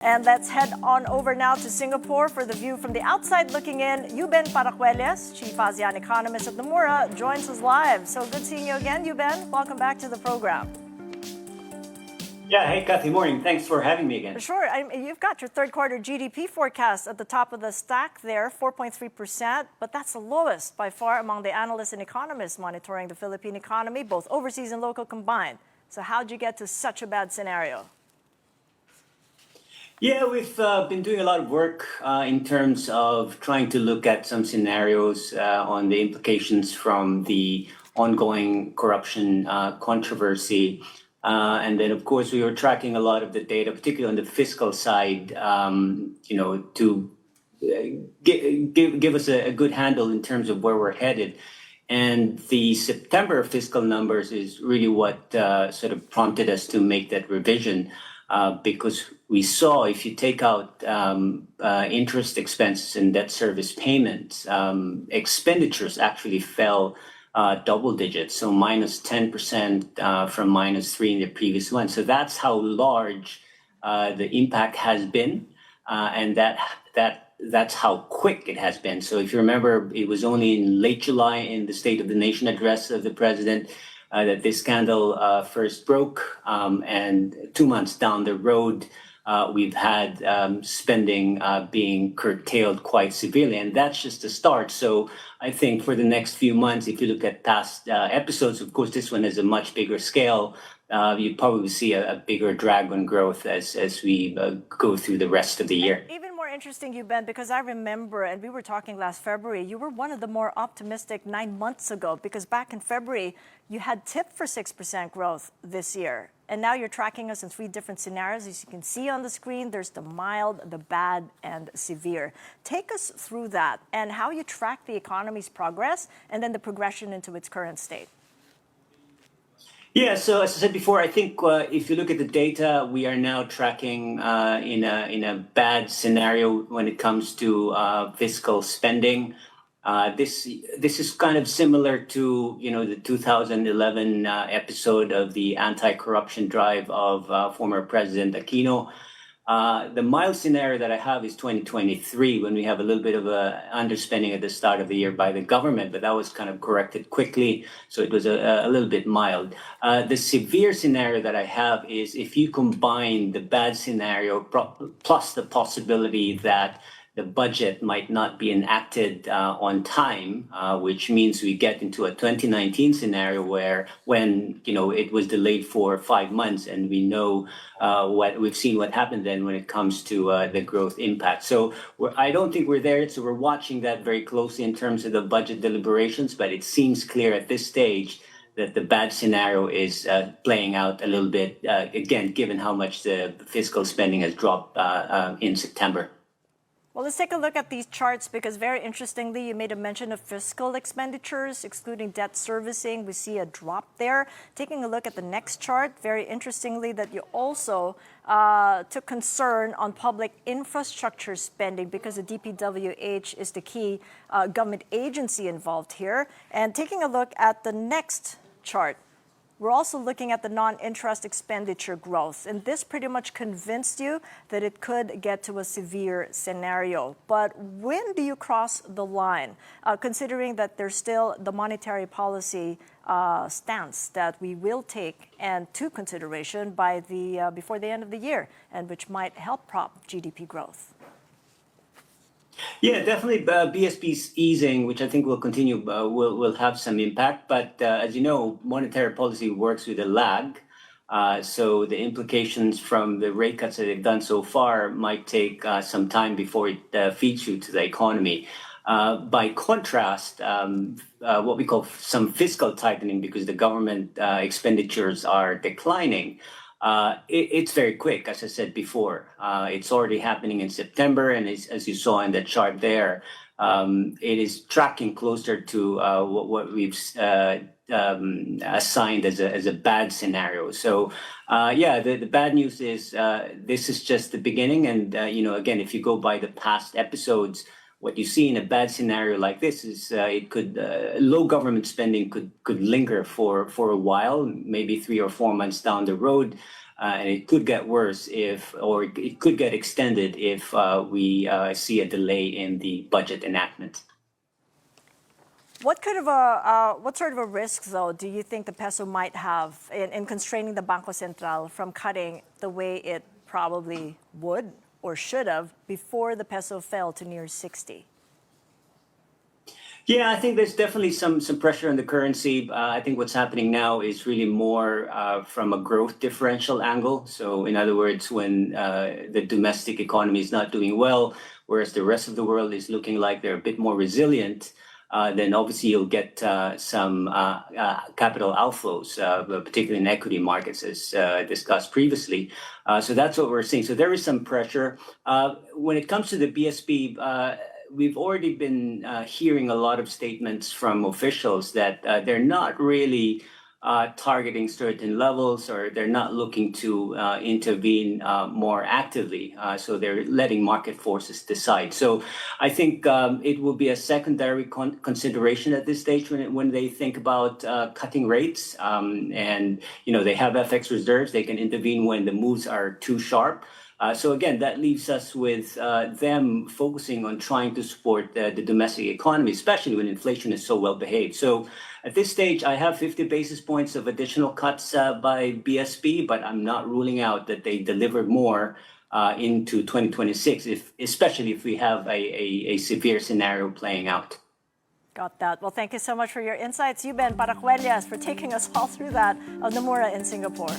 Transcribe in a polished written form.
And let's head on over now to Singapore for the view from the outside looking in. Euben Paracuelles, Chief ASEAN Economist at Nomura, joins us live. So good seeing you again, Euben. Welcome back to the program. Yeah, hey, Kathy, morning. Thanks for having me again. Sure. You've got your third quarter GDP forecast at the top of the stack there, 4.3%, but that's the lowest by far among the analysts and economists monitoring the Philippine economy, both overseas and local combined. So how'd you get to such a bad scenario? Yeah, we've been doing a lot of work in terms of trying to look at some scenarios on the implications from the ongoing corruption controversy. And then, of course, we were tracking a lot of the data, particularly on the fiscal side, to give us a good handle in terms of where we're headed. And the September fiscal numbers is really what sort of prompted us to make that revision. Because we saw if you take out interest expenses and debt service payments, expenditures actually fell double digits, so minus 10% from minus 3% in the previous one. So that's how large the impact has been, and that's how quick it has been. So if you remember, it was only in late July in the State of the Nation address of the president that this scandal first broke, and 2 months down the road, we've had spending being curtailed quite severely, and that's just the start. So I think for the next few months, if you look at past episodes, of course, this one is a much bigger scale. You'd probably see a bigger drag on growth as we go through the rest of the year. Even more interesting, Euben, because I remember, and we were talking last February, you were one of the more optimistic 9 months ago, because back in February, you had tipped for 6% growth this year. And now you're tracking us in 3 different scenarios. As you can see on the screen, there's the mild, the bad, and severe. Take us through that and how you track the economy's progress and then the progression into its current state. Yeah, so as I said before, I think if you look at the data, we are now tracking in a bad scenario when it comes to fiscal spending. This is kind of similar to the 2011 episode of the anti-corruption drive of former President Aquino. The mild scenario that I have is 2023, when we have a little bit of a underspending at the start of the year by the government, but that was kind of corrected quickly, so it was a little bit mild. The severe scenario that I have is if you combine the bad scenario plus the possibility that the budget might not be enacted on time, which means we get into a 2019 scenario when it was delayed for 5 months, and we know we've seen what happened then when it comes to the growth impact. So I don't think we're there yet. So we're watching that very closely in terms of the budget deliberations, but it seems clear at this stage that the bad scenario is playing out a little bit, again, given how much the fiscal spending has dropped in September. Well, let's take a look at these charts, because very interestingly, you made a mention of fiscal expenditures, excluding debt servicing. We see a drop there. Taking a look at the next chart, very interestingly, that you also took concern on public infrastructure spending, because the DPWH is the key government agency involved here. And taking a look at the next chart, we're also looking at the non-interest expenditure growth, and this pretty much convinced you that it could get to a severe scenario. But when do you cross the line, considering that there's still the monetary policy stance that we will take into consideration by before the end of the year, and which might help prop GDP growth? Yeah, definitely BSP's easing, which I think will continue, will have some impact. But as you know, monetary policy works with a lag. So the implications from the rate cuts that they've done so far might take some time before it feeds through to the economy. By contrast, what we call some fiscal tightening, because the government expenditures are declining, it's very quick, as I said before. It's already happening in September, and as you saw in the chart there, it is tracking closer to what we've assigned as a bad scenario. So, the bad news is this is just the beginning, and again, if you go by the past episodes, what you see in a bad scenario like this is low government spending could linger for a while, maybe 3 or 4 months down the road. and it could get worse or it could get extended if we see a delay in the budget enactment. What sort of a risk, though, do you think the peso might have in constraining the Bangko Sentral from cutting the way it probably would or should have before the peso fell to near 60? Yeah, I think there's definitely some pressure on the currency. I think what's happening now is really more from a growth differential angle. So in other words, when the domestic economy is not doing well, whereas the rest of the world is looking like they're a bit more resilient, then obviously you'll get some capital outflows, particularly in equity markets, as discussed previously. So that's what we're seeing. So there is some pressure. When it comes to the BSP, we've already been hearing a lot of statements from officials that they're not really targeting certain levels, or they're not looking to intervene more actively. So they're letting market forces decide. So I think it will be a secondary consideration at this stage when they think about cutting rates. And they have FX reserves; they can intervene when the moves are too sharp. So again, that leaves us with them focusing on trying to support the domestic economy, especially when inflation is so well behaved. So at this stage, I have 50 basis points of additional cuts by BSP, but I'm not ruling out that they deliver more into 2026, especially if we have a severe scenario playing out. Got that. Well, thank you so much for your insights, Euben Paracuelles, for taking us all through that of Nomura in Singapore.